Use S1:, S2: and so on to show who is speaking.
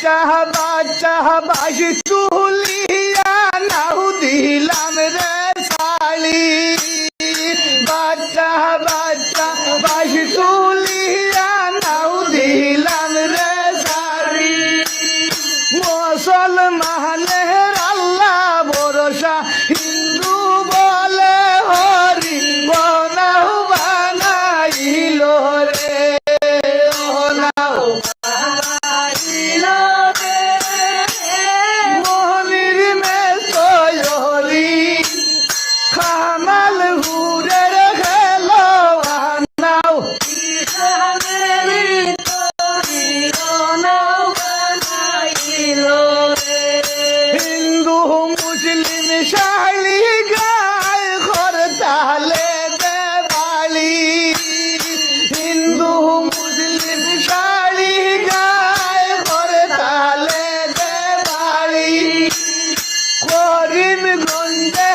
S1: বাচ্চা বাচ্চা বাসি তুলিয়া নাও দিলাম রে শালি বাচ্চা বাচ্চা বাসি তুলিয়া নাও দিলাম রে শালি মুসলমানের আল্লাহ ভরসা হিন্দু বলে হরি বনাও বানাইল রে বনাও বানাইল রে মনির মে তৈরি খামাল হুরের খেলো বানাও হিন্দু মুসলিম শালি গায় খরতালে দেবালি হিন্দু মুসলিম শালি গায় খরতালে দেবালি করিমগঞ্জে